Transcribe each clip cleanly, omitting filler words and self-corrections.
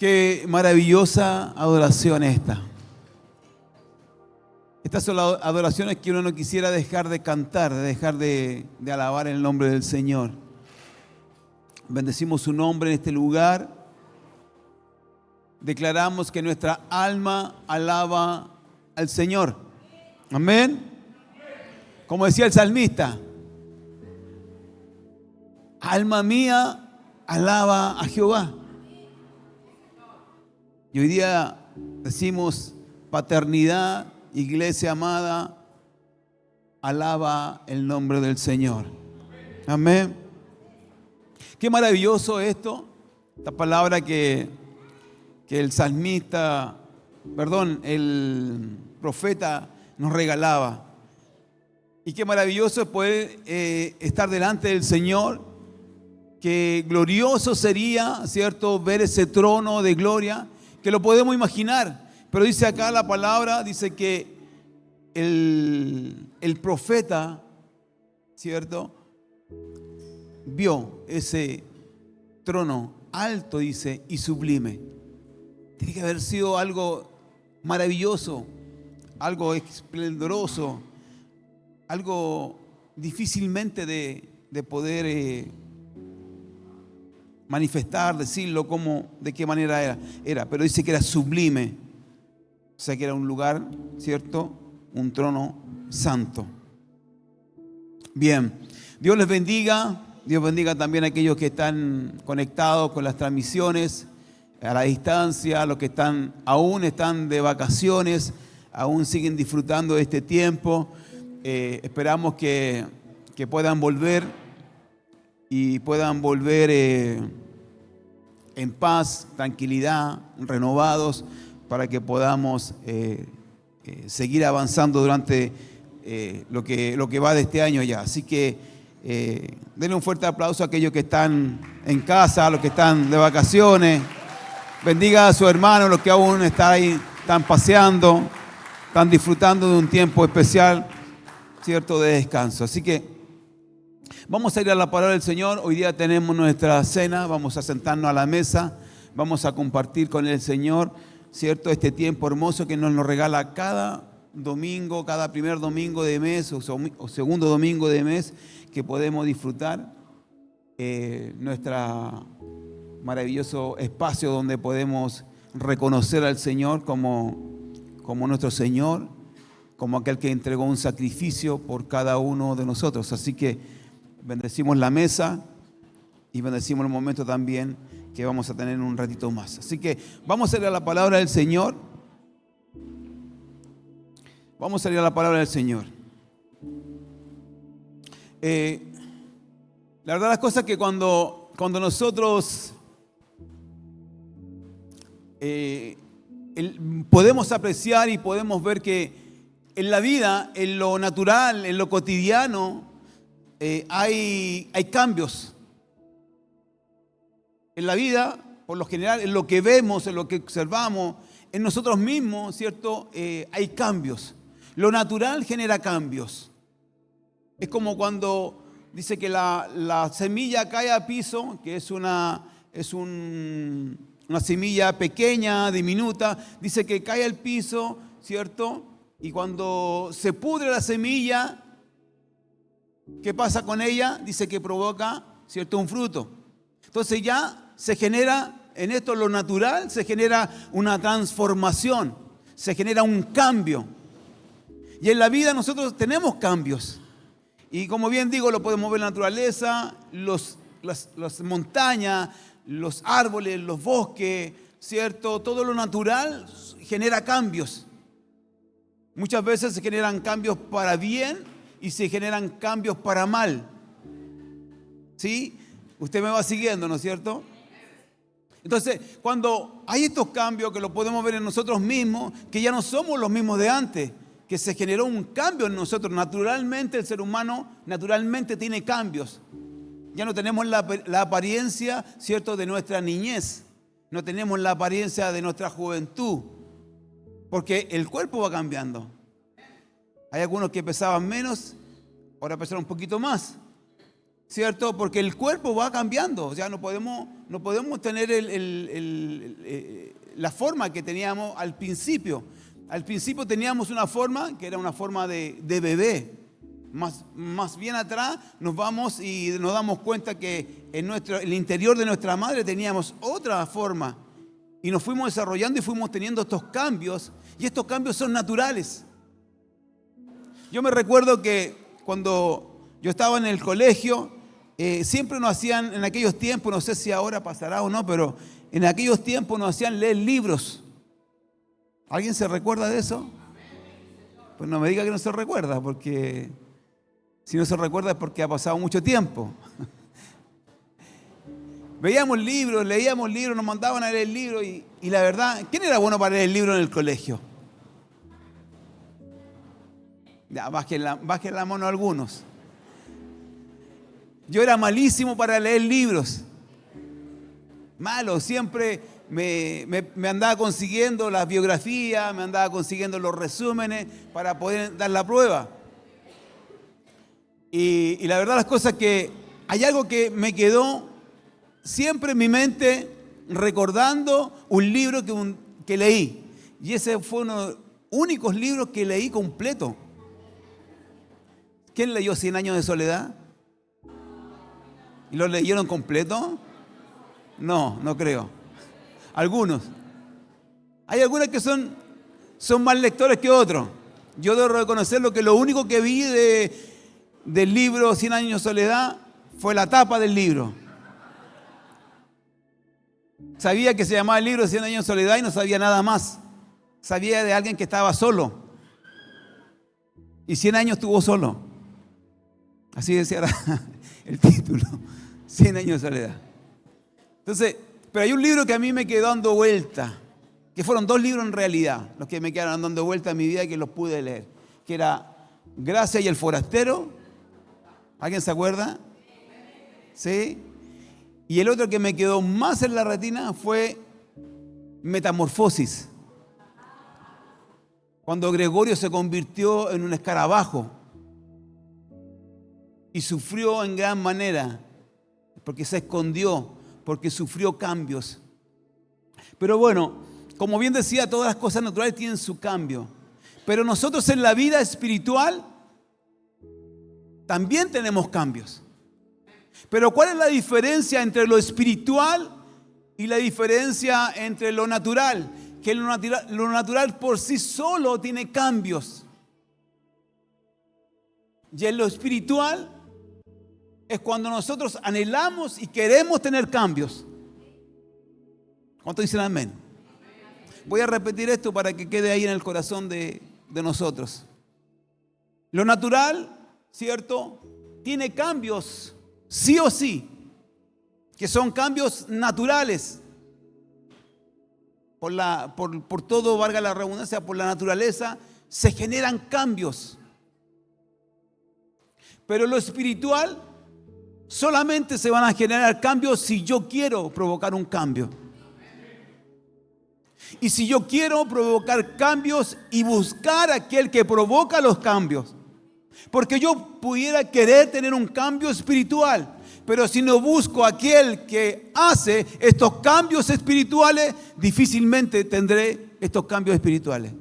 Qué maravillosa adoración esta. Estas son las adoraciones que uno no quisiera dejar de cantar, de dejar de alabar el nombre del Señor. Bendecimos su nombre en este lugar. Declaramos que nuestra alma alaba al Señor. Amén. Como decía el salmista, alma mía, alaba a Jehová. Y hoy día decimos, paternidad, iglesia amada, alaba el nombre del Señor. Amén. Qué maravilloso esto, esta palabra que el salmista, el profeta nos regalaba. Y qué maravilloso es poder estar delante del Señor. Qué glorioso sería, ¿cierto?, ver ese trono de gloria, que lo podemos imaginar. Pero dice acá la palabra, dice que el profeta, ¿cierto?, vio ese trono alto, dice, y sublime. Tiene que haber sido algo maravilloso, algo esplendoroso, algo difícilmente de poder manifestar, decirlo, de qué manera era. Pero dice que era sublime. O sea que era un lugar, ¿cierto? Un trono santo. Bien, Dios les bendiga. Dios bendiga también a aquellos que están conectados con las transmisiones a la distancia, los que aún están de vacaciones, aún siguen disfrutando de este tiempo. Esperamos que puedan volver y puedan volver en paz, tranquilidad, renovados, para que podamos seguir avanzando durante lo que va de este año ya. Así que denle un fuerte aplauso a aquellos que están en casa, a los que están de vacaciones. Bendiga a sus hermanos, los que aún están paseando, están disfrutando de un tiempo especial, ¿cierto?, de descanso. Así que vamos a ir a la palabra del Señor. Hoy día tenemos nuestra cena, vamos a sentarnos a la mesa, vamos a compartir con el Señor, ¿cierto?, este tiempo hermoso que nos regala cada domingo, cada primer domingo de mes o segundo domingo de mes, que podemos disfrutar nuestro maravilloso espacio donde podemos reconocer al Señor como nuestro Señor, como aquel que entregó un sacrificio por cada uno de nosotros. Así que bendecimos la mesa y bendecimos el momento también que vamos a tener un ratito más. Así que vamos a ir a la palabra del Señor. Vamos a ir a la palabra del Señor. La verdad las cosas es que cuando nosotros podemos apreciar y podemos ver que en la vida, en lo natural, en lo cotidiano, hay cambios. En la vida, por lo general, en lo que vemos, en lo que observamos, en nosotros mismos, ¿cierto?, hay cambios. Lo natural genera cambios. Es como cuando dice que la semilla cae a piso, que es una semilla pequeña, diminuta, dice que cae al piso, ¿cierto? Y cuando se pudre la semilla, ¿qué pasa con ella? Dice que provoca, ¿cierto?, un fruto. Entonces ya se genera, en esto lo natural, se genera una transformación, se genera un cambio. Y en la vida nosotros tenemos cambios. Y como bien digo, lo podemos ver en la naturaleza, las montañas, los árboles, los bosques, ¿cierto? Todo lo natural genera cambios. Muchas veces se generan cambios para bien y se generan cambios para mal. ¿Sí? Usted me va siguiendo, ¿no es cierto? Entonces, cuando hay estos cambios que lo podemos ver en nosotros mismos, que ya no somos los mismos de antes, que se generó un cambio en nosotros. Naturalmente el ser humano naturalmente tiene cambios. Ya no tenemos la apariencia, ¿cierto?, de nuestra niñez. No tenemos la apariencia de nuestra juventud. Porque el cuerpo va cambiando. Hay algunos que pesaban menos, ahora pesan un poquito más. ¿cierto? Porque el cuerpo va cambiando, o sea, no podemos tener la forma que teníamos al principio. Al principio teníamos una forma que era una forma de bebé. Más bien atrás nos vamos y nos damos cuenta que en el interior de nuestra madre teníamos otra forma. Y nos fuimos desarrollando y fuimos teniendo estos cambios. Y estos cambios son naturales. Yo me recuerdo que cuando yo estaba en el colegio, siempre nos hacían, en aquellos tiempos, no sé si ahora pasará o no, pero en aquellos tiempos nos hacían leer libros. ¿Alguien se recuerda de eso? Pues no me diga que no se recuerda, porque si no se recuerda es porque ha pasado mucho tiempo. Veíamos libros, leíamos libros, nos mandaban a leer libros y la verdad, ¿quién era bueno para leer el libro en el colegio? Ya, bajen la mano algunos. Yo era malísimo para leer libros. Malo, siempre me andaba consiguiendo las biografías, me andaba consiguiendo los resúmenes para poder dar la prueba. Y la verdad las cosas que hay algo que me quedó siempre en mi mente recordando un libro que leí. Y ese fue uno de los únicos libros que leí completo. ¿Quién leyó 100 años de soledad? ¿Y lo leyeron completo? No, no creo. Algunos. Hay algunos que son más lectores que otros. Yo debo reconocerlo que lo único que vi del libro 100 años de soledad fue la tapa del libro. Sabía que se llamaba el libro 100 años de soledad y no sabía nada más. Sabía de alguien que estaba solo. Y 100 años estuvo solo. Así decía el título. 100 años de soledad. Entonces, pero hay un libro que a mí me quedó dando vuelta. Que fueron 2 libros en realidad. Los que me quedaron dando vuelta en mi vida y que los pude leer. Que era Gracia y el forastero. ¿Alguien se acuerda? ¿Sí? Y el otro que me quedó más en la retina fue Metamorfosis. Cuando Gregorio se convirtió en un escarabajo y sufrió en gran manera porque se escondió, porque sufrió cambios. Pero bueno, como bien decía, todas las cosas naturales tienen su cambio. Pero nosotros en la vida espiritual también tenemos cambios. Pero ¿cuál es la diferencia entre lo espiritual y la diferencia entre lo natural? Que lo natural por sí solo tiene cambios. Y en lo espiritual es cuando nosotros anhelamos y queremos tener cambios. ¿Cuántos dicen amén? Voy a repetir esto para que quede ahí en el corazón de nosotros. Lo natural, ¿cierto? Tiene cambios, sí o sí, que son cambios naturales. Por todo, valga la redundancia, por la naturaleza, se generan cambios. Pero lo espiritual, solamente se van a generar cambios si yo quiero provocar un cambio. Y si yo quiero provocar cambios y buscar a aquel que provoca los cambios. Porque yo pudiera querer tener un cambio espiritual, pero si no busco a aquel que hace estos cambios espirituales, difícilmente tendré estos cambios espirituales.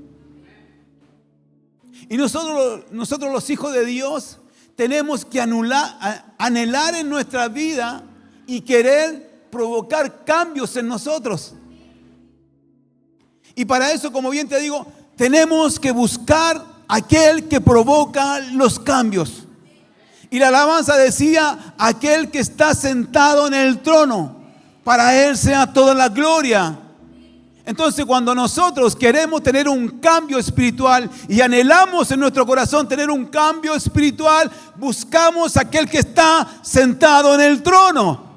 Y nosotros los hijos de Dios tenemos que anhelar en nuestra vida y querer provocar cambios en nosotros. Y para eso, como bien te digo, tenemos que buscar aquel que provoca los cambios. Y la alabanza decía, aquel que está sentado en el trono, para él sea toda la gloria. Entonces, cuando nosotros queremos tener un cambio espiritual y anhelamos en nuestro corazón tener un cambio espiritual, buscamos a aquel que está sentado en el trono.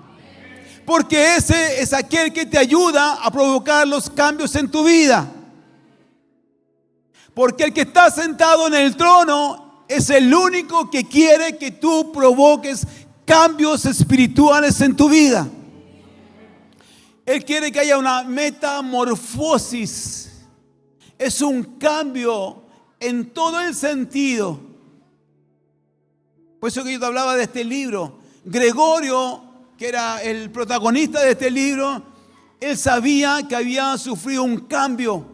Porque ese es aquel que te ayuda a provocar los cambios en tu vida. Porque el que está sentado en el trono es el único que quiere que tú provoques cambios espirituales en tu vida. Él quiere que haya una metamorfosis. Es un cambio en todo el sentido. Por eso que yo te hablaba de este libro. Gregorio, que era el protagonista de este libro, él sabía que había sufrido un cambio.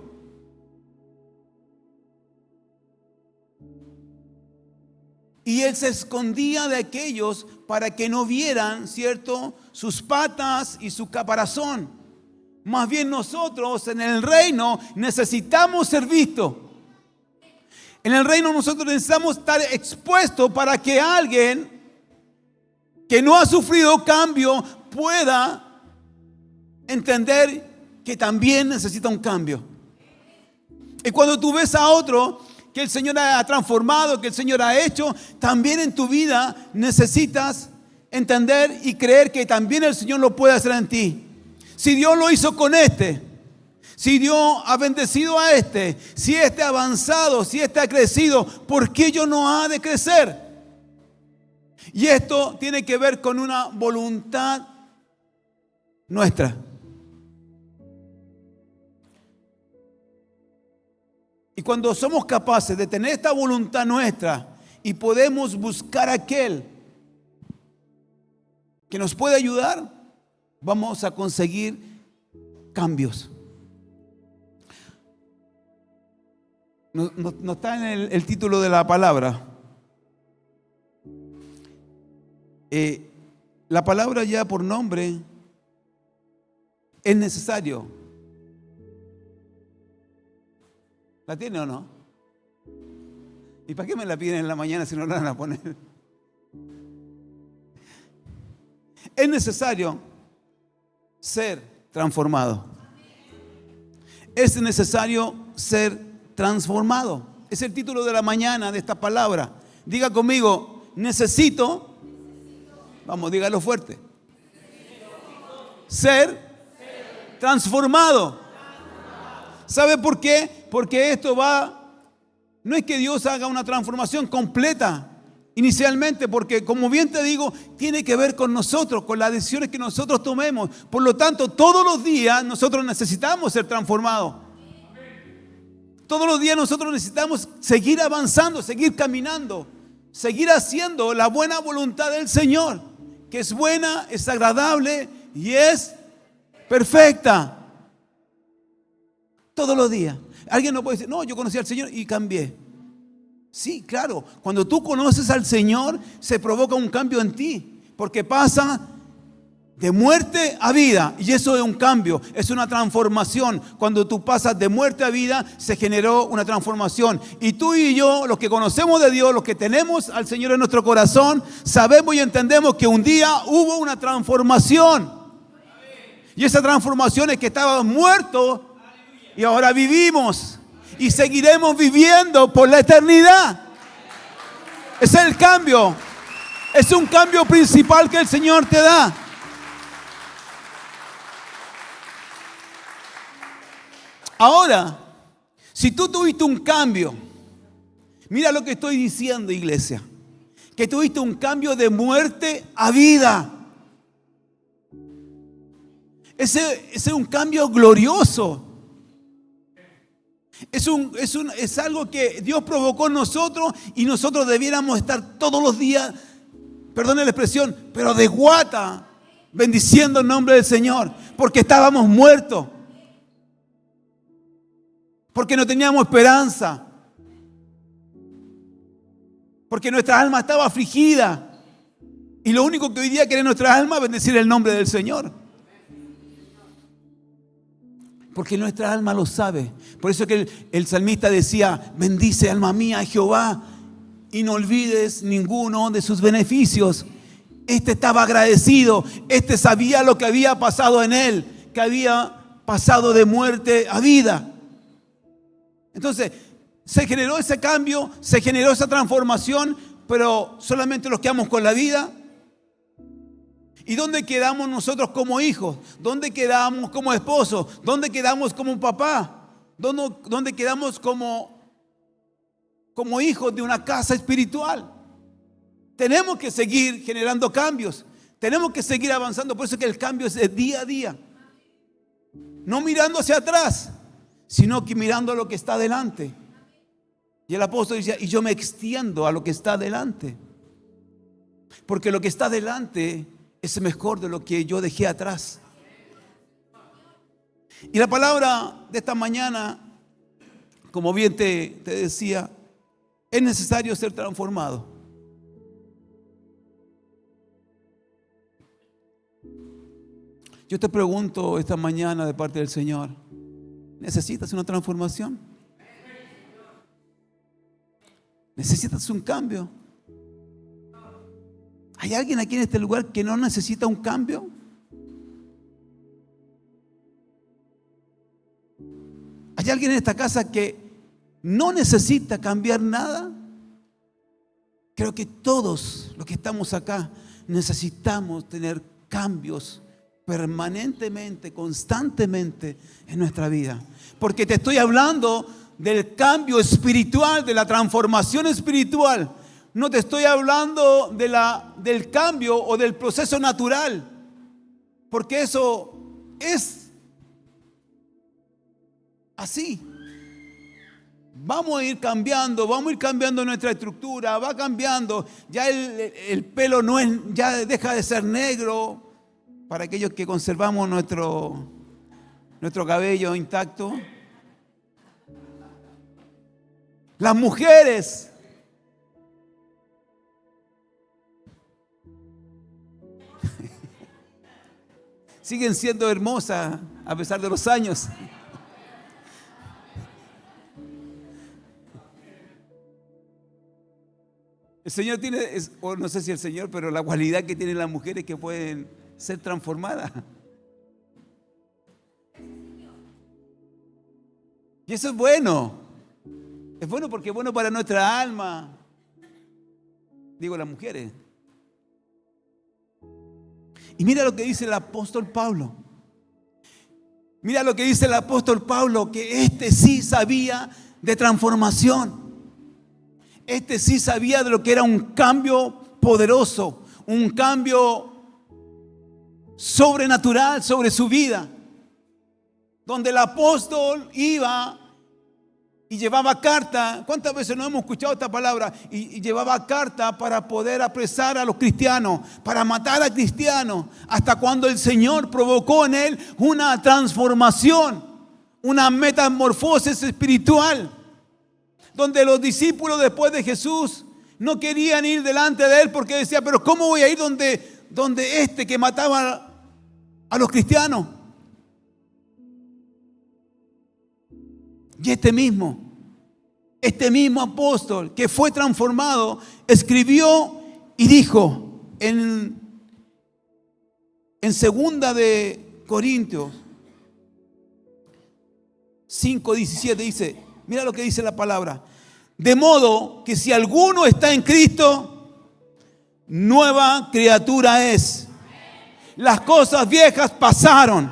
Y él se escondía de aquellos para que no vieran, ¿cierto?, sus patas y su caparazón. Más bien nosotros en el reino necesitamos ser vistos. En el reino nosotros necesitamos estar expuestos para que alguien que no ha sufrido cambio pueda entender que también necesita un cambio. Y cuando tú ves a otro que el Señor ha transformado, que el Señor ha hecho, también en tu vida necesitas entender y creer que también el Señor lo puede hacer en ti. Si Dios lo hizo con este, si Dios ha bendecido a este, si este ha avanzado, si este ha crecido, ¿por qué yo no ha de crecer? Y esto tiene que ver con una voluntad nuestra. Y cuando somos capaces de tener esta voluntad nuestra y podemos buscar a aquel que nos puede ayudar, vamos a conseguir cambios. No está en el título de la palabra. La palabra ya por nombre es necesario. ¿La tiene o no? ¿Y para qué me la piden en la mañana si no la van a poner? Es necesario ser transformado. Es necesario ser transformado. Es el título de la mañana de esta palabra. Diga conmigo, necesito, vamos, dígalo fuerte, ser transformado. ¿Sabe por qué? Porque esto no es que Dios haga una transformación completa inicialmente, porque como bien te digo, tiene que ver con nosotros, con las decisiones que nosotros tomemos. Por lo tanto, todos los días nosotros necesitamos ser transformados. Todos los días nosotros necesitamos seguir avanzando, seguir caminando, seguir haciendo la buena voluntad del Señor, que es buena, es agradable y es perfecta. Todos los días. Alguien no puede decir, no, yo conocí al Señor y cambié. Sí, claro, cuando tú conoces al Señor se provoca un cambio en ti, porque pasa de muerte a vida, y eso es un cambio, es una transformación. Cuando tú pasas de muerte a vida se generó una transformación, y tú y yo, los que conocemos de Dios, los que tenemos al Señor en nuestro corazón, sabemos y entendemos que un día hubo una transformación, y esa transformación es que estábamos muertos y ahora vivimos. Y seguiremos viviendo por la eternidad. Ese es el cambio. Es un cambio principal que el Señor te da. Ahora, si tú tuviste un cambio, mira lo que estoy diciendo, iglesia, que tuviste un cambio de muerte a vida. Ese es un cambio glorioso. Es algo que Dios provocó en nosotros y nosotros debiéramos estar todos los días, perdone la expresión, pero de guata, bendiciendo el nombre del Señor, porque estábamos muertos, porque no teníamos esperanza, porque nuestra alma estaba afligida y lo único que hoy día quiere nuestra alma es bendecir el nombre del Señor. Porque nuestra alma lo sabe. Por eso que el salmista decía, bendice alma mía a Jehová y no olvides ninguno de sus beneficios. Este estaba agradecido, este sabía lo que había pasado en él, que había pasado de muerte a vida. Entonces, se generó ese cambio, se generó esa transformación, pero solamente nos quedamos con la vida. ¿Y dónde quedamos nosotros como hijos? ¿Dónde quedamos como esposos? ¿Dónde quedamos como papá? ¿Dónde quedamos como hijos de una casa espiritual? Tenemos que seguir generando cambios. Tenemos que seguir avanzando. Por eso es que el cambio es de día a día. No mirando hacia atrás, sino que mirando a lo que está adelante. Y el apóstol decía, y yo me extiendo a lo que está adelante. Porque lo que está delante es mejor de lo que yo dejé atrás. Y la palabra de esta mañana, como bien te decía, es necesario ser transformado. Yo te pregunto esta mañana de parte del Señor, ¿necesitas una transformación? ¿Necesitas un cambio? ¿Hay alguien aquí en este lugar que no necesita un cambio? ¿Hay alguien en esta casa que no necesita cambiar nada? Creo que todos los que estamos acá necesitamos tener cambios permanentemente, constantemente en nuestra vida. Porque te estoy hablando del cambio espiritual, de la transformación espiritual. No te estoy hablando del cambio o del proceso natural, porque eso es así. Vamos a ir cambiando nuestra estructura, va cambiando. Ya el pelo ya deja de ser negro para aquellos que conservamos nuestro cabello intacto. Las mujeres siguen siendo hermosas a pesar de los años. El Señor tiene, o no sé si el Señor, pero la cualidad que tienen las mujeres que pueden ser transformadas. Y eso es bueno. Es bueno porque es bueno para nuestra alma. Digo, las mujeres. Y mira lo que dice el apóstol Pablo. Mira lo que dice el apóstol Pablo, que este sí sabía de transformación. Este sí sabía de lo que era un cambio poderoso, un cambio sobrenatural sobre su vida. Donde el apóstol iba y llevaba carta. ¿Cuántas veces no hemos escuchado esta palabra? Y llevaba carta para poder apresar a los cristianos, para matar a cristianos, hasta cuando el Señor provocó en él una transformación, una metamorfosis espiritual, donde los discípulos después de Jesús no querían ir delante de él porque decían, pero ¿cómo voy a ir donde este que mataba a los cristianos? Y este mismo apóstol que fue transformado, escribió y dijo en 2 de Corintios 5:17, dice, mira lo que dice la palabra: de modo que si alguno está en Cristo, nueva criatura es. Las cosas viejas pasaron.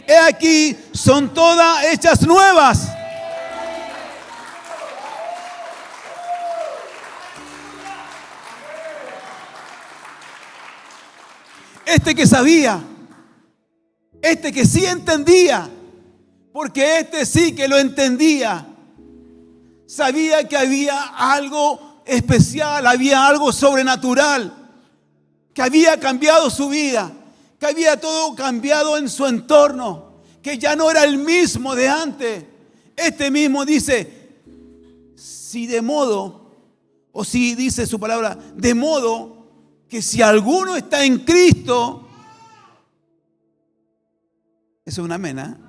He aquí, son todas hechas nuevas. Este que sabía, este que sí entendía, porque este sí que lo entendía, sabía que había algo especial, había algo sobrenatural, que había cambiado su vida, que había todo cambiado en su entorno, que ya no era el mismo de antes. Este mismo dice, si de modo, o si dice su palabra, de modo que si alguno está en Cristo, eso es una amena,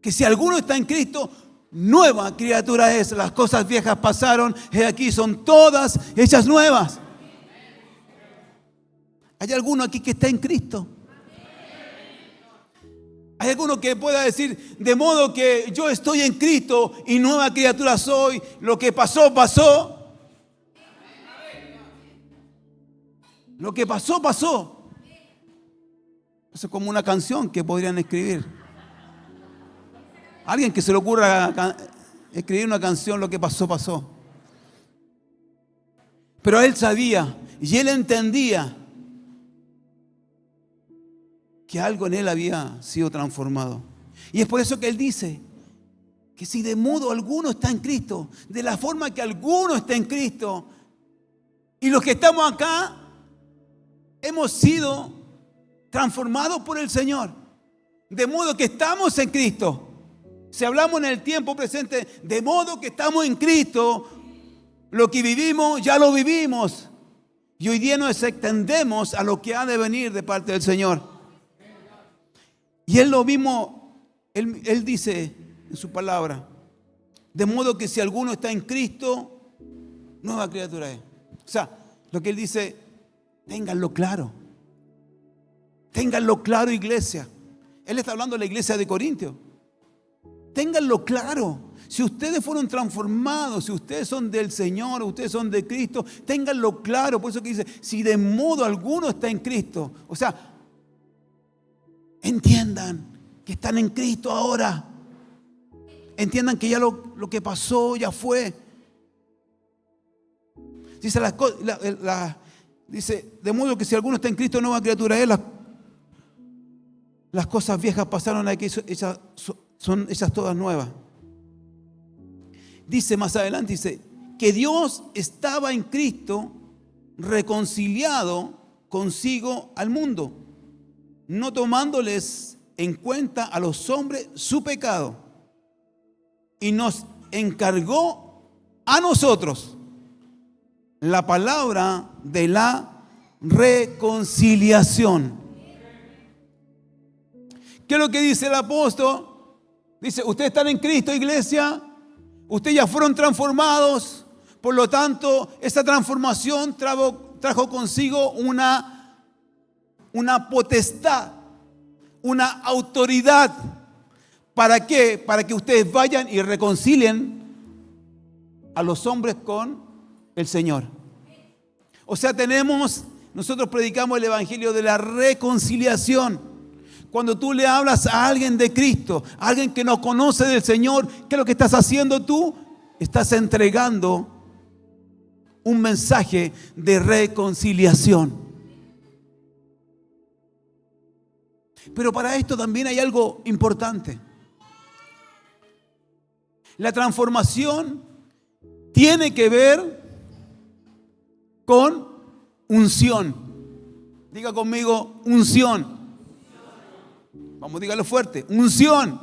que si alguno está en Cristo, nueva criatura es. Las cosas viejas pasaron, he aquí son todas hechas nuevas. ¿Hay alguno aquí que está en Cristo? ¿Hay alguno que pueda decir, de modo que yo estoy en Cristo y nueva criatura soy? Lo que pasó, pasó. Lo que pasó, pasó. Eso es como una canción que podrían escribir. Alguien que se le ocurra escribir una canción, lo que pasó, pasó. Pero él sabía y él entendía que algo en él había sido transformado. Y es por eso que él dice que si de modo alguno está en Cristo, de la forma que alguno está en Cristo, Y los que estamos acá hemos sido transformados por el Señor. De modo que estamos en Cristo. Si hablamos en el tiempo presente, de modo que estamos en Cristo, lo que vivimos ya lo vivimos. Y hoy día nos extendemos a lo que ha de venir de parte del Señor. Y Él lo mismo, Él dice en su palabra, de modo que si alguno está en Cristo, nueva criatura es. O sea, lo que Él dice, ténganlo claro. Ténganlo claro, iglesia. Él está hablando de la iglesia de Corintios. Ténganlo claro. Si ustedes fueron transformados, si ustedes son del Señor, ustedes son de Cristo, ténganlo claro. Por eso que dice, si de modo alguno está en Cristo. O sea, entiendan que están en Cristo ahora. Entiendan que ya lo que pasó ya fue. Dice, dice, de modo que si alguno está en Cristo, nueva criatura es. Las cosas viejas pasaron, aquí son hechas todas nuevas. Dice más adelante, dice, que Dios estaba en Cristo reconciliado consigo al mundo, no tomándoles en cuenta a los hombres su pecado, y nos encargó a nosotros la palabra de la reconciliación. ¿Qué es lo que dice el apóstol? Dice, ustedes están en Cristo, iglesia. Ustedes ya fueron transformados. Por lo tanto, esta transformación trajo consigo una potestad, una autoridad. ¿Para qué? Para que ustedes vayan y reconcilien a los hombres con el Señor. O sea, nosotros predicamos el evangelio de la reconciliación. Cuando tú le hablas a alguien de Cristo, a alguien que no conoce del Señor, ¿qué es lo que estás haciendo tú? Estás entregando un mensaje de reconciliación. Pero para esto también hay algo importante. La transformación tiene que ver con unción. Diga conmigo, unción. Vamos, dígalo fuerte, unción.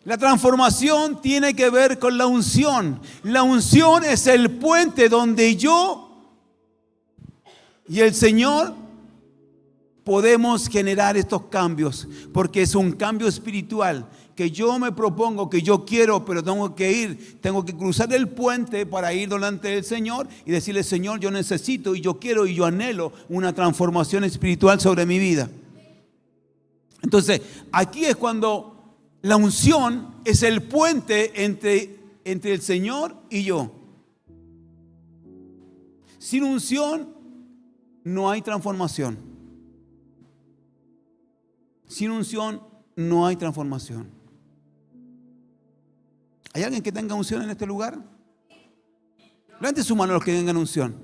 La transformación tiene que ver con la unción. La unción es el puente donde yo y el Señor podemos generar estos cambios, porque es un cambio espiritual que yo me propongo, que yo quiero, pero tengo que cruzar el puente para ir delante del Señor y decirle, Señor, yo necesito y yo quiero y yo anhelo una transformación espiritual sobre mi vida. Entonces, aquí es cuando la unción es el puente entre el Señor y yo. Sin unción no hay transformación. Sin unción no hay transformación. ¿Hay alguien que tenga unción en este lugar? Levante su mano los que tengan unción.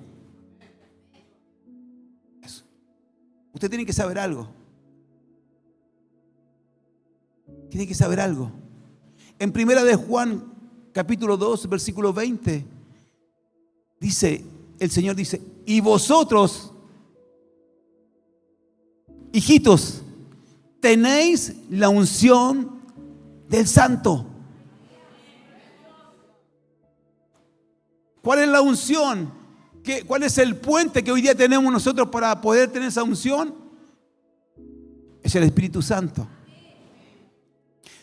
Eso. Usted tiene que saber algo. Tiene que saber algo. En primera de Juan, capítulo 2, versículo 20, el Señor dice, y vosotros, hijitos, tenéis la unción del Santo. ¿Cuál es la unción? ¿Cuál es el puente que hoy día tenemos nosotros para poder tener esa unción? Es el Espíritu Santo.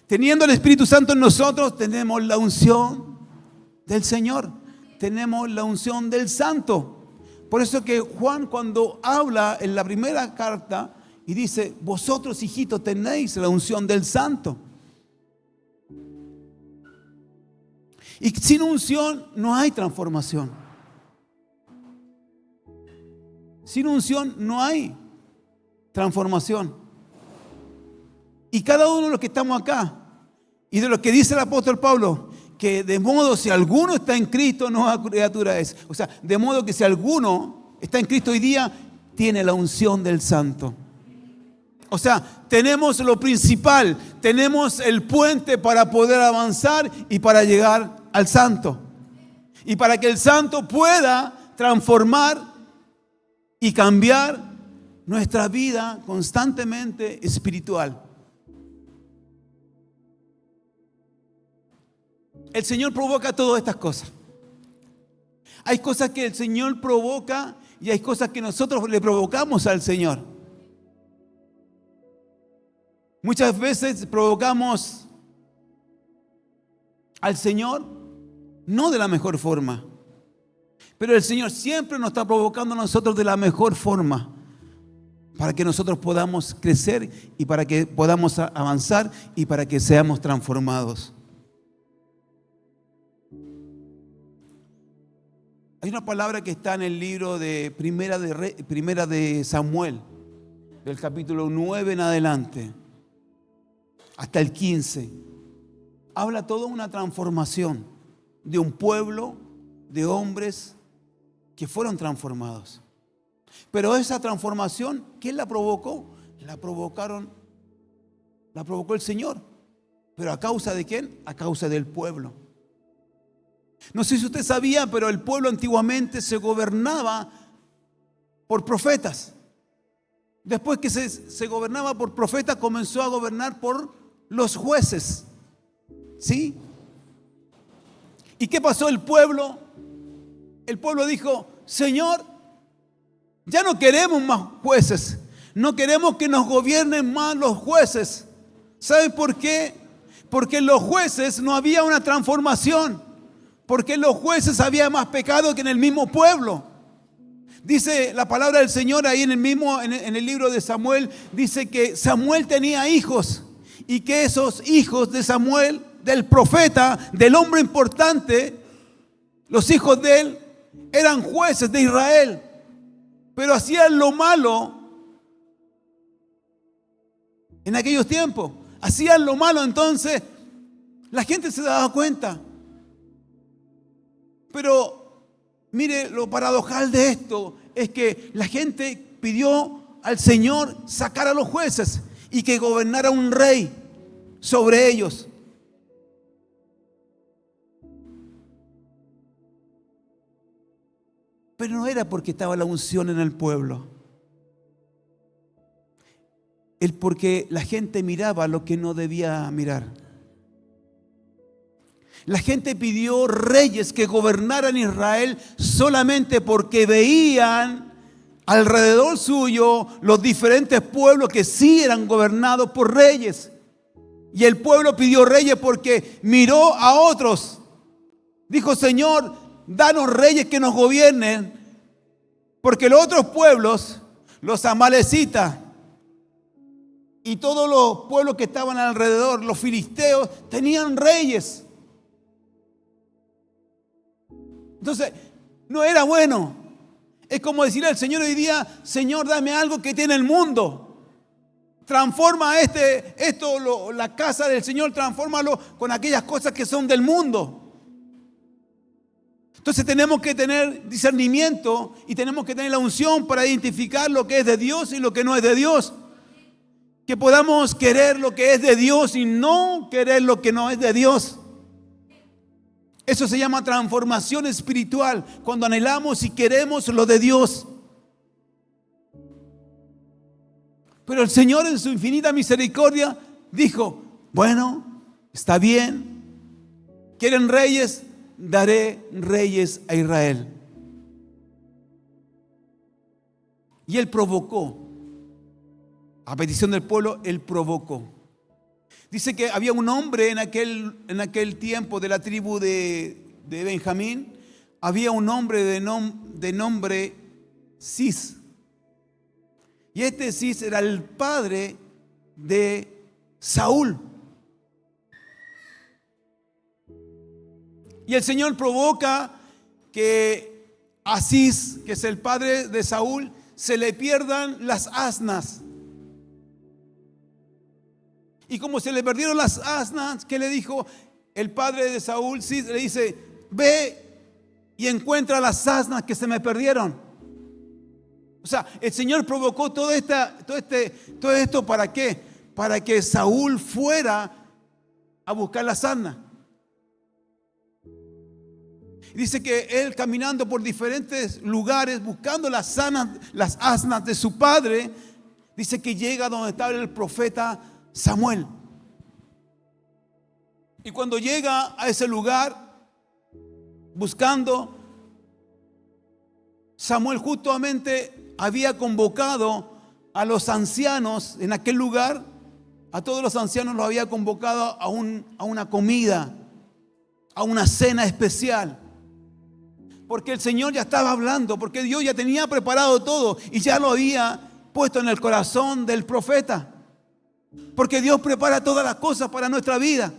Teniendo el Espíritu Santo en nosotros, tenemos la unción del Señor. Tenemos la unción del Santo. Por eso que Juan, cuando habla en la primera carta y dice, vosotros, hijitos, tenéis la unción del Santo. Y sin unción no hay transformación. Sin unción no hay transformación. Y cada uno de los que estamos acá, y de lo que dice el apóstol Pablo, que de modo si alguno está en Cristo, nueva criatura es. O sea, de modo que si alguno está en Cristo hoy día, tiene la unción del Santo. O sea, tenemos lo principal, tenemos el puente para poder avanzar y para llegar al Santo. Y para que el Santo pueda transformar y cambiar nuestra vida constantemente espiritual. El Señor provoca todas estas cosas. Hay cosas que el Señor provoca y hay cosas que nosotros le provocamos al Señor. Muchas veces provocamos al Señor no de la mejor forma, pero el Señor siempre nos está provocando a nosotros de la mejor forma para que nosotros podamos crecer y para que podamos avanzar y para que seamos transformados. Hay una palabra que está en el libro de Primera de Samuel, del capítulo 9 en adelante, hasta el 15. Habla toda una transformación de un pueblo, de hombres que fueron transformados. Pero esa transformación, ¿quién la provocó? La provocó el Señor. ¿Pero a causa de quién? A causa del pueblo. No sé si usted sabía, pero el pueblo antiguamente se gobernaba por profetas. Después que se gobernaba por profetas, comenzó a gobernar por los jueces. ¿Sí? ¿Y qué pasó el pueblo? El pueblo dijo: Señor, ya no queremos más jueces. No queremos que nos gobiernen más los jueces. ¿Saben por qué? Porque en los jueces no había una transformación. Porque en los jueces había más pecado que en el mismo pueblo. Dice la palabra del Señor ahí en el libro de Samuel, dice que Samuel tenía hijos y que esos hijos de Samuel, del profeta, del hombre importante, los hijos de él, eran jueces de Israel, pero hacían lo malo en aquellos tiempos. Hacían lo malo, entonces la gente se daba cuenta. Pero mire, lo paradojal de esto es que la gente pidió al Señor sacar a los jueces y que gobernara un rey sobre ellos. Pero no era porque estaba la unción en el pueblo. Es porque la gente miraba lo que no debía mirar. La gente pidió reyes que gobernaran Israel solamente porque veían alrededor suyo los diferentes pueblos que sí eran gobernados por reyes. Y el pueblo pidió reyes porque miró a otros. Dijo: Señor, danos reyes que nos gobiernen, porque los otros pueblos, los amalecitas y todos los pueblos que estaban alrededor, los filisteos, tenían reyes. Entonces, no era bueno. Es como decirle al Señor hoy día: Señor, dame algo que tiene el mundo. Transforma la casa del Señor, transfórmalo con aquellas cosas que son del mundo. Entonces tenemos que tener discernimiento y tenemos que tener la unción para identificar lo que es de Dios y lo que no es de Dios. Que podamos querer lo que es de Dios y no querer lo que no es de Dios. Eso se llama transformación espiritual, cuando anhelamos y queremos lo de Dios. Pero el Señor, en su infinita misericordia, dijo: bueno, está bien, ¿quieren reyes? Daré reyes a Israel. Y Él provocó, a petición del pueblo, Él provocó. Dice que había un hombre en aquel tiempo de la tribu de Benjamín. Había un hombre de nombre Cis. Y este Cis era el padre de Saúl. Y el Señor provoca que a Cis, que es el padre de Saúl, se le pierdan las asnas. Y como se le perdieron las asnas, ¿qué le dijo el padre de Saúl? Cis le dice: ve y encuentra las asnas que se me perdieron. O sea, el Señor provocó todo esto ¿para qué? Para que Saúl fuera a buscar las asnas. Dice que él caminando por diferentes lugares, buscando las asnas de su padre, dice que llega donde estaba el profeta Samuel. Y cuando llega a ese lugar, buscando, Samuel justamente había convocado a los ancianos en aquel lugar. A todos los ancianos los había convocado a una comida, a una cena especial. Porque el Señor ya estaba hablando, porque Dios ya tenía preparado todo y ya lo había puesto en el corazón del profeta. Porque Dios prepara todas las cosas para nuestra vida.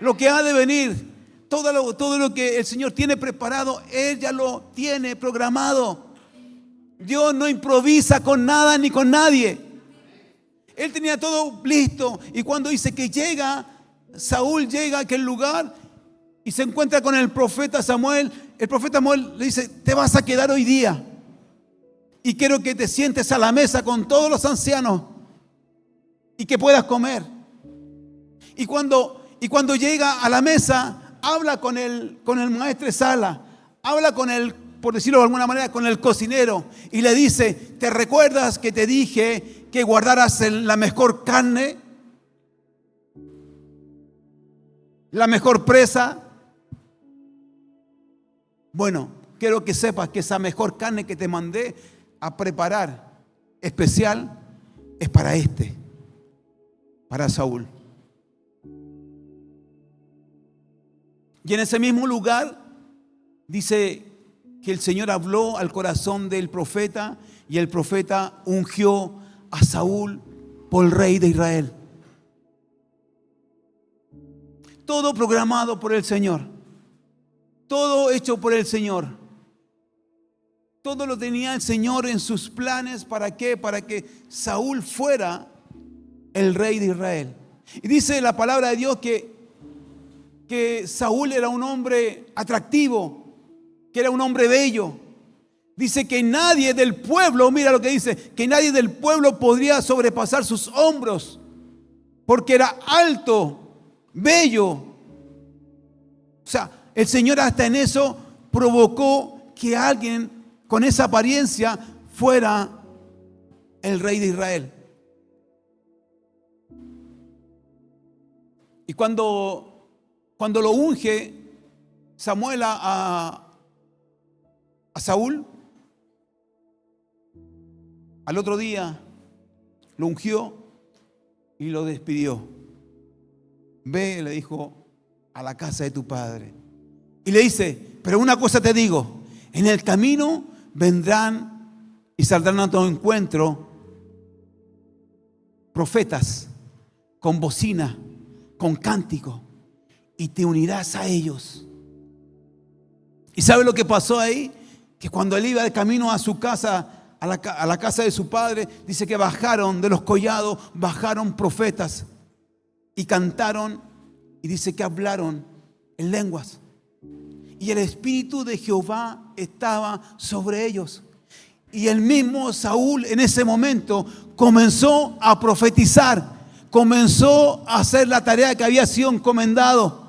Lo que ha de venir, todo lo que el Señor tiene preparado, Él ya lo tiene programado. Dios no improvisa con nada ni con nadie. Él tenía todo listo. Y cuando dice que Saúl llega a aquel lugar y se encuentra con el profeta Samuel, el profeta Samuel le dice: te vas a quedar hoy día y quiero que te sientes a la mesa con todos los ancianos y que puedas comer. Y cuando llega a la mesa, habla con el maestresala, habla con el, por decirlo de alguna manera, con el cocinero, y le dice: ¿te recuerdas que te dije que guardaras la mejor carne, la mejor presa? Bueno, quiero que sepas que esa mejor carne que te mandé a preparar especial es para Saúl. Y en ese mismo lugar dice que el Señor habló al corazón del profeta y el profeta ungió a Saúl por el rey de Israel. Todo programado por el Señor, todo hecho por el Señor. Todo lo tenía el Señor en sus planes. ¿Para qué? Para que Saúl fuera el rey de Israel. Y dice la palabra de Dios que Saúl era un hombre atractivo, que era un hombre bello. Dice que nadie del pueblo, mira lo que dice, que nadie del pueblo podría sobrepasar sus hombros, porque era alto, bello. O sea, el Señor hasta en eso provocó que alguien con esa apariencia fuera el rey de Israel. Y cuando lo unge Samuel a Saúl, al otro día lo ungió y lo despidió. Ve, le dijo, a la casa de tu padre. Y le dice: pero una cosa te digo, en el camino vendrán y saldrán a tu encuentro profetas con bocina, con cántico, y te unirás a ellos. ¿Y sabe lo que pasó ahí? Que cuando él iba de camino a su casa, a la casa de su padre, dice que bajaron de los collados, bajaron profetas y cantaron, y dice que hablaron en lenguas. Y el Espíritu de Jehová estaba sobre ellos. Y el mismo Saúl en ese momento comenzó a profetizar, comenzó a hacer la tarea que había sido encomendado.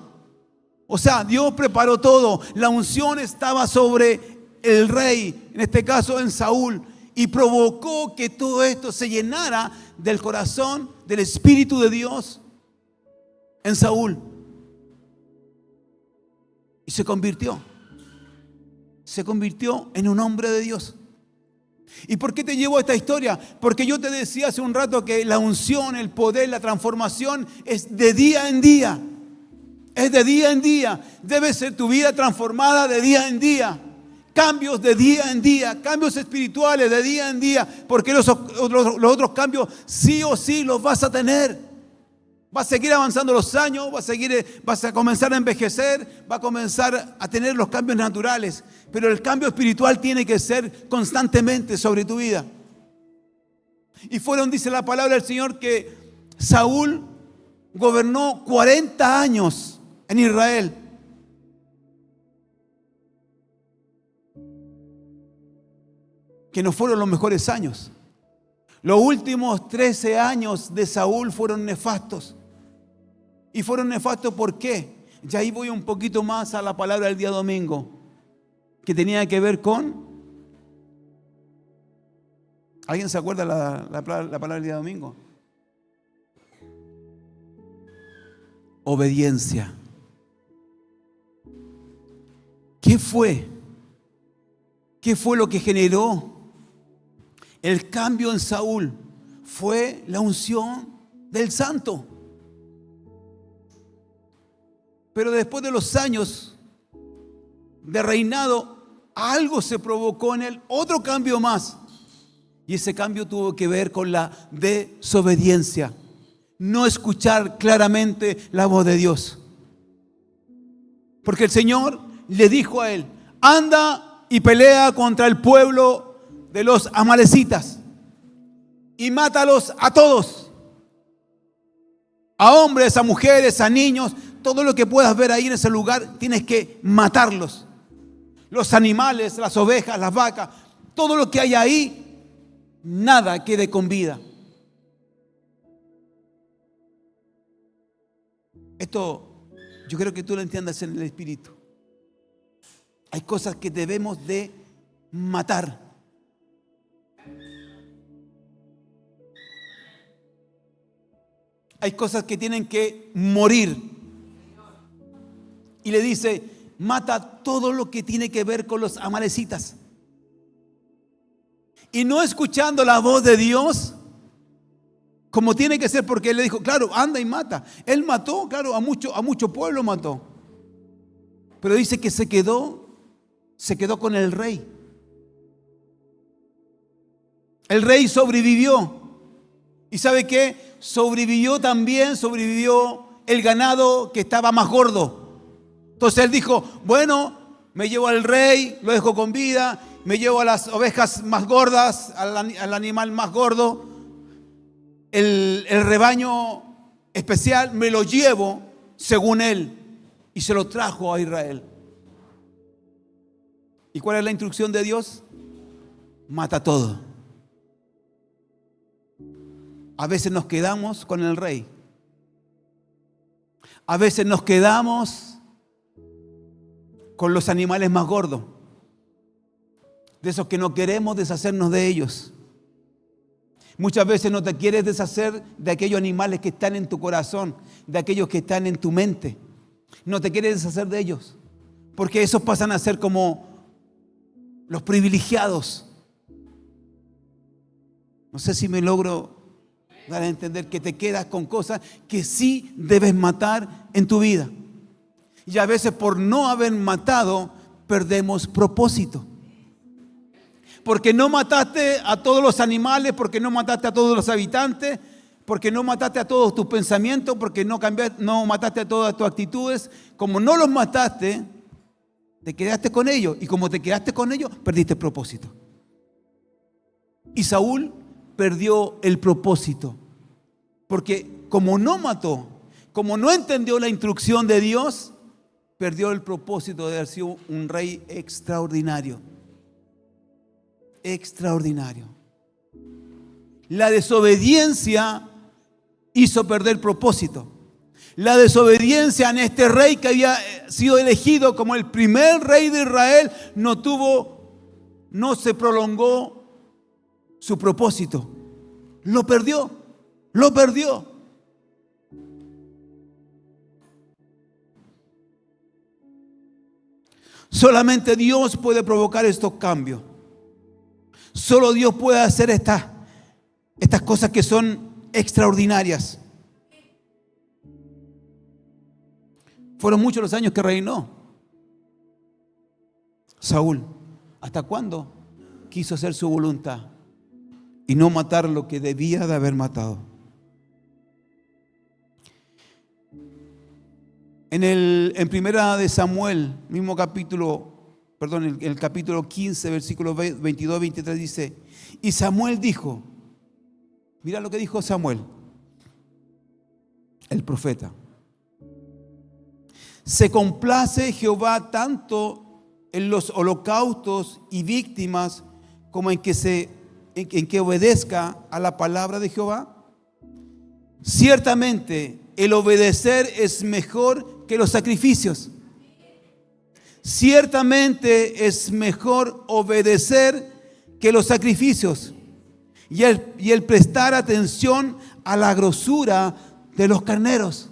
O sea, Dios preparó todo. La unción estaba sobre el rey, en este caso en Saúl, y provocó que todo esto se llenara del corazón, del Espíritu de Dios en Saúl. Y se convirtió en un hombre de Dios. ¿Y por qué te llevo a esta historia? Porque yo te decía hace un rato que la unción, el poder, la transformación es de día en día. Es de día en día. Debe ser tu vida transformada de día en día. Cambios de día en día. Cambios espirituales de día en día. Porque los otros cambios sí o sí los vas a tener. Vas a seguir avanzando los años, vas a comenzar a envejecer, vas a comenzar a tener los cambios naturales. Pero el cambio espiritual tiene que ser constantemente sobre tu vida. Y fueron, dice la palabra del Señor, que Saúl gobernó 40 años en Israel. Que no fueron los mejores años. Los últimos 13 años de Saúl fueron nefastos. ¿Y fueron nefastos por qué? Y ahí voy un poquito más a la palabra del día domingo. que tenía que ver con... ¿Alguien se acuerda la palabra del día domingo? Obediencia. ¿Qué fue? ¿Qué fue lo que generó el cambio en Saúl? Fue la unción del Santo. Pero después de los años de reinado, algo se provocó en él, otro cambio más. Y ese cambio tuvo que ver con la desobediencia. No escuchar claramente la voz de Dios. Porque el Señor le dijo a él: anda y pelea contra el pueblo de los amalecitas y mátalos a todos. A hombres, a mujeres, a niños, todo lo que puedas ver ahí en ese lugar, tienes que matarlos. Los animales, las ovejas, las vacas, todo lo que hay ahí, nada quede con vida. Esto yo creo que tú lo entiendas en el espíritu. Hay cosas que debemos de matar. Hay cosas que tienen que morir. Y le dice: mata todo lo que tiene que ver con los amalecitas. Y no escuchando la voz de Dios como tiene que ser, porque él le dijo: claro, anda y mata. Él mató, claro, a mucho pueblo mató. Pero dice que se quedó con el rey. El rey sobrevivió. ¿Y sabe qué? Sobrevivió el ganado que estaba más gordo. Entonces él dijo: bueno, me llevo al rey, lo dejo con vida, me llevo a las ovejas más gordas, al animal más gordo, el rebaño especial me lo llevo según él, y se lo trajo a Israel. ¿Y cuál es la instrucción de Dios? Mata todo. A veces nos quedamos con el rey. A veces nos quedamos con los animales más gordos, de esos que no queremos deshacernos de ellos. Muchas veces no te quieres deshacer de aquellos animales que están en tu corazón, de aquellos que están en tu mente. No te quieres deshacer de ellos, porque esos pasan a ser como los privilegiados. No sé si me logro dar a entender, que te quedas con cosas que sí debes matar en tu vida. Y a veces, por no haber matado, perdemos propósito. Porque no mataste a todos los animales, porque no mataste a todos los habitantes, porque no mataste a todos tus pensamientos, porque no mataste a todas tus actitudes. Como no los mataste, te quedaste con ellos. Y como te quedaste con ellos, perdiste el propósito. Y Saúl perdió el propósito. Porque como no mató, como no entendió la instrucción de Dios, perdió el propósito de haber sido un rey extraordinario. Extraordinario. La desobediencia hizo perder propósito. La desobediencia en este rey que había sido elegido como el primer rey de Israel no se prolongó su propósito. Lo perdió. Solamente Dios puede provocar estos cambios. Solo Dios puede hacer estas cosas que son extraordinarias. Fueron muchos los años que reinó Saúl. ¿Hasta cuándo quiso hacer su voluntad y no matar lo que debía de haber matado? En primera de Samuel, mismo capítulo, el capítulo 15, versículos 22 y 23 dice: y Samuel dijo, mira lo que dijo Samuel, el profeta: se complace Jehová tanto en los holocaustos y víctimas como en que obedezca a la palabra de Jehová. Ciertamente el obedecer es mejor que los sacrificios. ciertamente es mejor obedecer que los sacrificios y el prestar atención a la grosura de los carneros.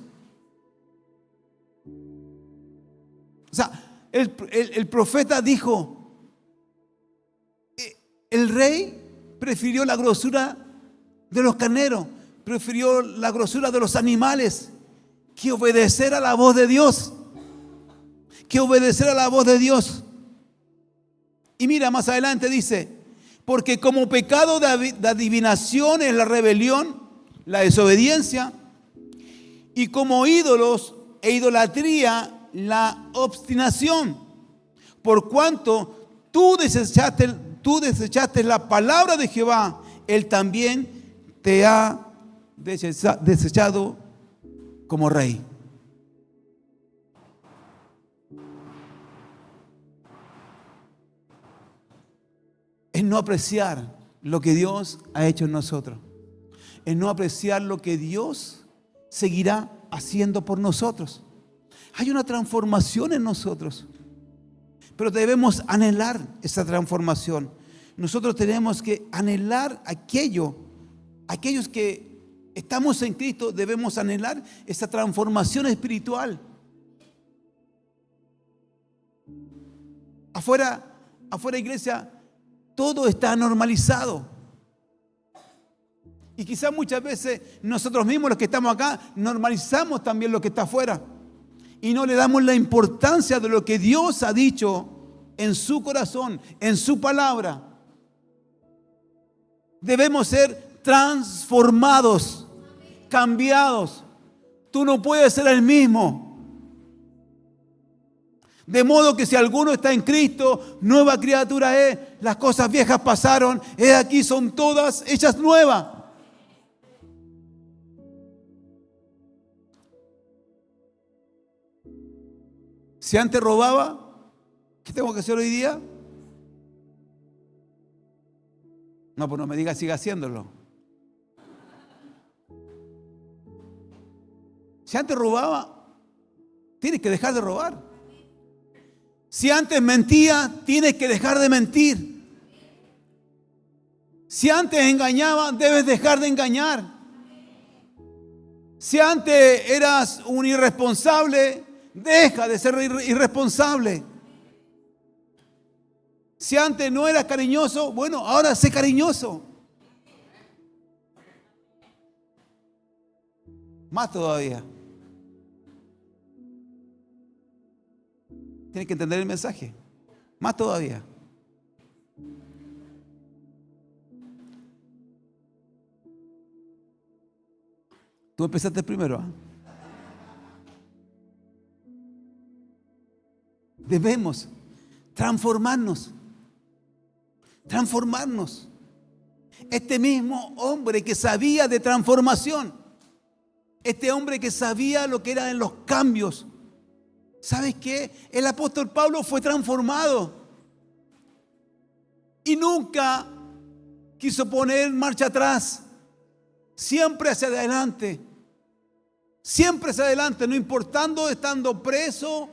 O sea, el profeta dijo, el rey prefirió la grosura de los carneros, prefirió la grosura de los animales, que obedecer a la voz de Dios. Que obedecer a la voz de Dios. Y mira, más adelante dice, porque como pecado de adivinación es la rebelión, la desobediencia, y como ídolos e idolatría, la obstinación. Por cuanto tú desechaste la palabra de Jehová, Él también te ha desechado como rey. Es no apreciar lo que Dios ha hecho en nosotros. Es no apreciar lo que Dios seguirá haciendo por nosotros. Hay una transformación en nosotros, pero debemos anhelar esa transformación. Nosotros tenemos que anhelar aquellos que estamos en Cristo, debemos anhelar esa transformación espiritual. Afuera, iglesia, todo está normalizado. Y quizás muchas veces nosotros mismos, los que estamos acá, normalizamos también lo que está afuera. Y no le damos la importancia de lo que Dios ha dicho en su corazón, en su palabra. Debemos ser transformados, cambiados. Tú no puedes ser el mismo. De modo que si alguno está en Cristo, nueva criatura es. Las cosas viejas pasaron, he aquí son todas hechas nuevas. Si antes robaba, ¿qué tengo que hacer hoy día? No, pues no me diga siga haciéndolo. Si antes robaba, tienes que dejar de robar. Si antes mentía, tienes que dejar de mentir. Si antes engañaba, debes dejar de engañar. Si antes eras un irresponsable, deja de ser irresponsable. Si antes no eras cariñoso, bueno, ahora sé cariñoso. Más todavía. Tienes que entender el mensaje. Más todavía. Tú empezaste primero, ¿eh? Debemos transformarnos. Transformarnos. Este mismo hombre que sabía de transformación, este hombre que sabía lo que eran los cambios. ¿Sabes qué? El apóstol Pablo fue transformado y nunca quiso poner marcha atrás. Siempre hacia adelante. Siempre hacia adelante, no importando estando preso,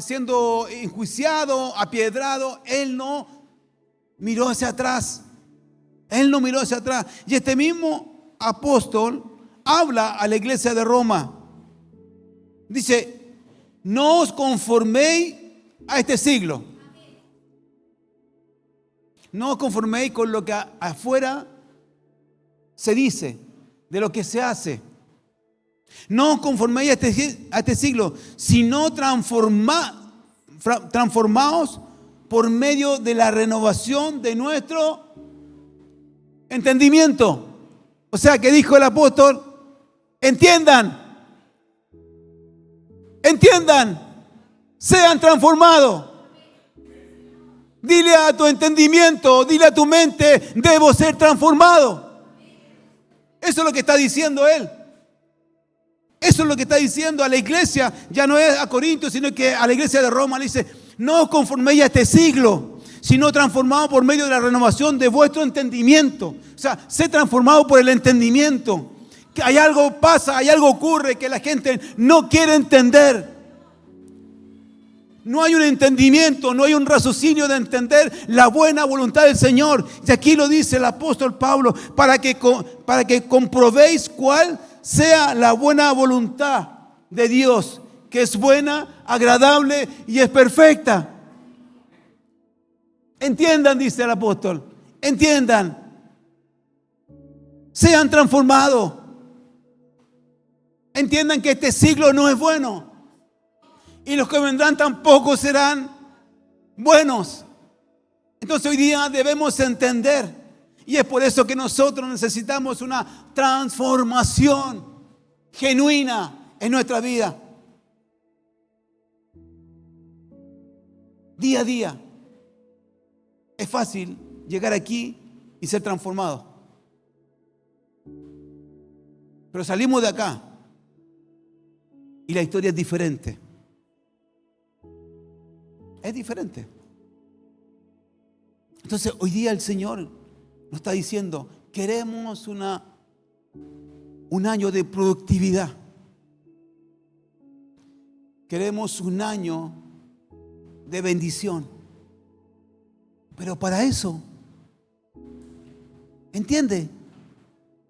siendo enjuiciado, apiedrado. Él no miró hacia atrás. Él no miró hacia atrás. Y este mismo apóstol habla a la iglesia de Roma. Dice, no os conforméis a este siglo. No os conforméis con lo que afuera se dice, de lo que se hace. No os conforméis a este siglo, sino transformaos por medio de la renovación de nuestro entendimiento. O sea, que dijo el apóstol, entiendan, sean transformados. Dile a tu entendimiento, dile a tu mente, debo ser transformado. Eso es lo que está diciendo él. Eso es lo que está diciendo a la iglesia, ya no es a Corintios, sino que a la iglesia de Roma. Le dice, no os conforméis a este siglo, sino transformados por medio de la renovación de vuestro entendimiento. O sea, sé transformado por el entendimiento. Que hay algo pasa, hay algo ocurre que la gente no quiere entender. no hay un entendimiento, no hay un raciocinio de entender la buena voluntad del Señor. Y aquí lo dice el apóstol Pablo, para que comprobéis cuál sea la buena voluntad de Dios, que es buena, agradable y es perfecta. Entiendan, dice el apóstol, entiendan, sean transformados. Entiendan que este siglo no es bueno y los que vendrán tampoco serán buenos. Entonces hoy día debemos entender, y es por eso que nosotros necesitamos una transformación genuina en nuestra vida. Día a día. Es fácil llegar aquí y ser transformado. Pero salimos de acá y la historia es diferente. Es diferente. Entonces hoy día el Señor nos está diciendo, queremos un año de productividad. Queremos un año de bendición. Pero para eso, ¿entiende?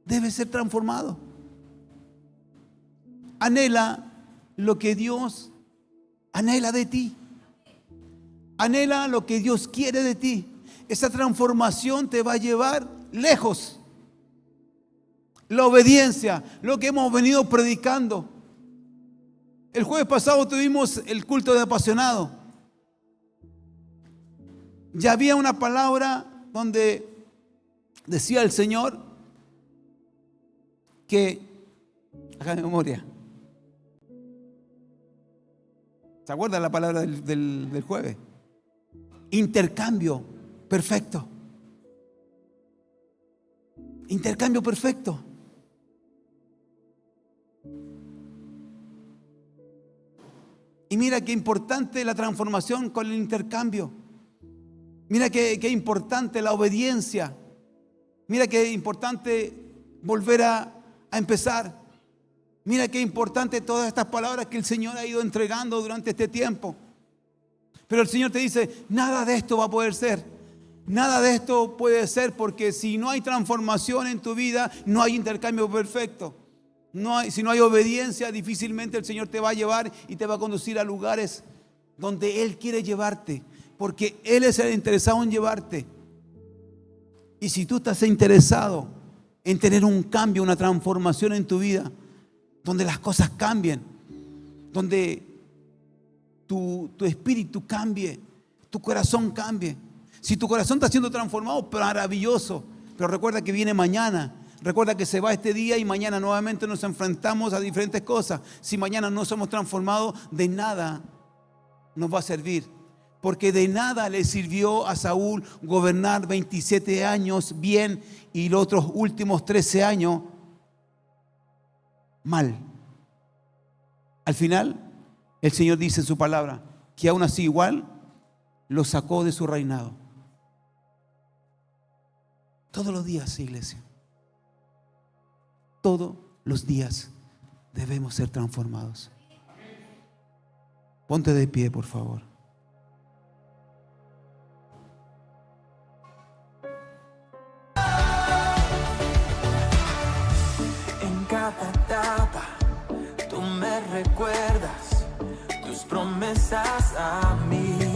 Debe ser transformado. Anhela lo que Dios anhela de ti. Anhela lo que Dios quiere de ti. Esa transformación te va a llevar lejos. La obediencia, lo que hemos venido predicando. El jueves pasado tuvimos el culto de apasionado. Ya había una palabra donde decía el Señor que, acá en memoria, ¿se acuerdan la palabra del jueves? Intercambio perfecto. Intercambio perfecto. Y mira qué importante la transformación con el intercambio. Mira qué importante la obediencia. Mira qué importante volver a empezar. Mira qué importante todas estas palabras que el Señor ha ido entregando durante este tiempo. Pero el Señor te dice, nada de esto va a poder ser. Nada de esto puede ser porque si no hay transformación en tu vida, no hay intercambio perfecto. Si no hay obediencia, difícilmente el Señor te va a llevar y te va a conducir a lugares donde Él quiere llevarte. Porque Él es el interesado en llevarte. Y si tú estás interesado en tener un cambio, una transformación en tu vida, donde las cosas cambien, donde tu espíritu cambie, tu corazón cambie. Si tu corazón está siendo transformado, maravilloso. Pero recuerda que viene mañana. Recuerda que se va este día y mañana nuevamente nos enfrentamos a diferentes cosas. Si mañana no somos transformados, de nada nos va a servir. Porque de nada le sirvió a Saúl gobernar 27 años bien y los otros últimos 13 años mal. Al final, el Señor dice en su palabra que aún así igual lo sacó de su reinado. Todos los días, iglesia. Todos los días debemos ser transformados. Ponte de pie, por favor. En cada etapa tú me recuerdas tus promesas a mí.